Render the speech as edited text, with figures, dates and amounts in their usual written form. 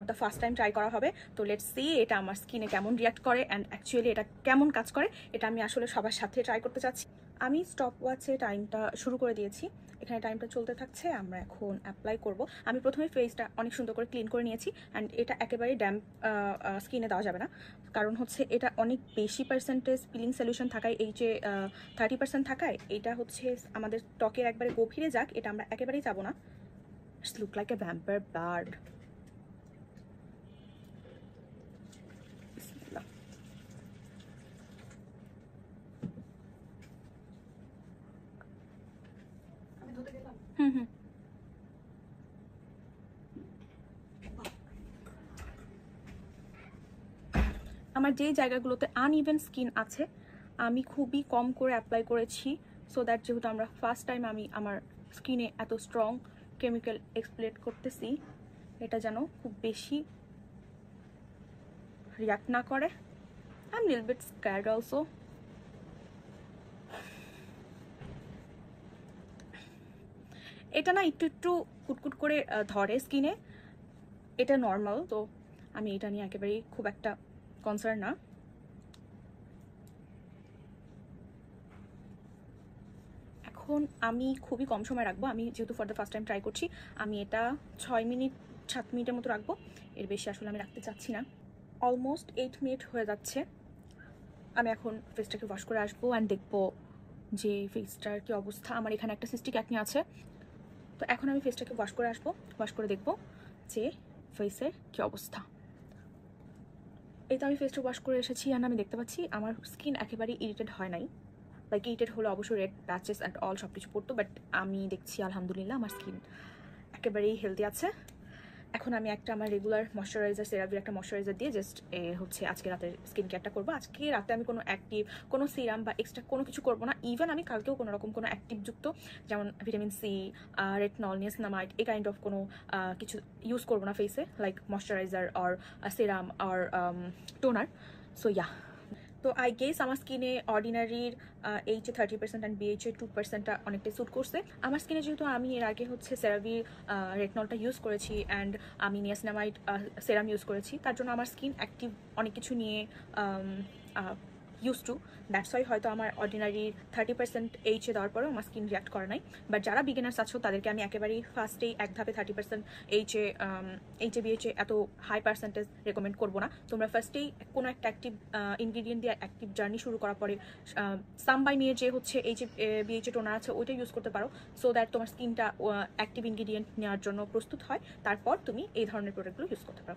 The first time try করা হবে। তো লেটস সি এটা আমার স্কিনে কেমন রিয়াক্ট করে অ্যান্ড অ্যাকচুয়ালি এটা কেমন কাজ করে, এটা আমি আসলে সবার সাথে ট্রাই করতে চাচ্ছি। আমি স্টপ ওয়াচে টাইমটা শুরু করে দিয়েছি, এখানে টাইমটা চলতে থাকছে। আমরা এখন অ্যাপ্লাই করব। আমি প্রথমে ফেসটা অনেক সুন্দর করে ক্লিন করে নিয়েছি অ্যান্ড এটা একেবারেই ড্যাম্প স্কিনে দেওয়া যাবে না, কারণ হচ্ছে এটা অনেক বেশি পার্সেন্টেজ পিলিং সলিউশন থাকায়, এই যে 30% থাকায় এটা হচ্ছে আমাদের ত্বকের একবারে গভীরে যাক, এটা আমরা একেবারেই চাবো না। It's look like a vampire bird. Hmm. আমার যে জায়গাগুলোতে আনইভেন স্কিন আছে আমি খুবই কম করে অ্যাপ্লাই করেছি, সো দ্যাট যেহেতু আমরা ফার্স্ট টাইম আমি আমার স্কিনে এত স্ট্রং কেমিক্যাল এক্সপ্লেট করতেছি, এটা যেন খুব বেশি রিয়াক্ট না করে। I am little bit scared also. এটা না একটু একটু কুটকুট করে ধরে স্কিনে, এটা নর্মাল, তো আমি এটা নিয়ে একেবারেই খুব একটা কনসার্ন না। এখন আমি খুবই কম সময় রাখবো, আমি যেহেতু for the first time try করছি, আমি এটা 6 মিনিট 7 মিনিটের মতো রাখবো, এর বেশি আসলে আমি রাখতে চাচ্ছি না। অলমোস্ট 8 মিনিট হয়ে যাচ্ছে। আমি এখন ফেসটাকে ওয়াশ করে আসবো অ্যান্ড দেখবো যে ফেসটার কি অবস্থা। আমার এখানে একটা সিস্টিক অ্যাকনি আছে, তো এখন আমি ফেসটাকে ওয়াশ করে আসবো, ওয়াশ করে দেখবো যে ফেসের কি অবস্থা। এই তো আমি ফেসটা ওয়াশ করে এসেছি অ্যান্ড আমি দেখতে পাচ্ছি আমার স্কিন একেবারেই ইরিটেড হয় নাই। লাইক ইরিটেড হলে অবশ্যই রেড প্যাচেস অ্যান্ড অল সব কিছু পড়তো, বাট আমি দেখছি আলহামদুলিল্লাহ আমার স্কিন একেবারেই হেলদি আছে। এখন আমি একটা আমার রেগুলার ময়শ্চারাইজার, সেরাভির একটা ময়শ্চারাইজার দিয়ে জাস্ট হচ্ছে আজকে রাতের স্কিন কেয়ারটা করবো। আজকে রাতে আমি কোনো অ্যাক্টিভ কোনো সিরাম বা এক্সট্রা কোনো কিছু করবো না। ইভেন আমি কালকেও কোনো রকম কোনো অ্যাক্টিভযুক্ত যেমন ভিটামিন সি, রেটনল, নিয়াসিনামাইড এই কাইন্ড অফ কোনো কিছু ইউজ করবো না ফেসে, like moisturiser or serum or toner. So yeah, তো আই গেস আমার স্কিনে অর্ডিনারির এইচে 30% অ্যান্ড বিএইচে 2%টা অনেকটাই স্যুট করছে আমার স্কিনে। যেহেতু আমি এর আগে হচ্ছে সেরাভির রেটনলটা ইউজ করেছি অ্যান্ড আমি নিয়াসিনামাইড সেরাম ইউজ করেছি, তার জন্য আমার স্কিন অ্যাক্টিভ অনেক কিছু নিয়ে ইউজ টু, দ্যাটস ওয়াই হয়তো আমার অর্ডিনারি 30% এইচে দেওয়ার পরেও আমার স্কিন রিয়াক্ট করে নাই। বাট যারা বিগিনার্স আছো তাদেরকে আমি একেবারেই ফার্স্টেই এক ধাপে 30% এইচে বিএইচে এত হাই পার্সেন্টেজ রেকমেন্ড করবো না। তোমরা ফার্স্টেই কোনো একটা অ্যাক্টিভ ইনগ্রিডিয়েন্ট দিয়ে অ্যাক্টিভ জার্নি শুরু করার পরে সামবাই নিয়ে যে হচ্ছে এইচে বিএইচে টোনার আছে ওইটা ইউজ করতে পারো, সো দ্যাট তোমার স্কিনটা অ্যাক্টিভ ইনগ্রিডিয়েন্ট নেওয়ার জন্য প্রস্তুত হয়, তারপর তুমি এই ধরনের প্রোডাক্টগুলো ইউজ করতে পারো।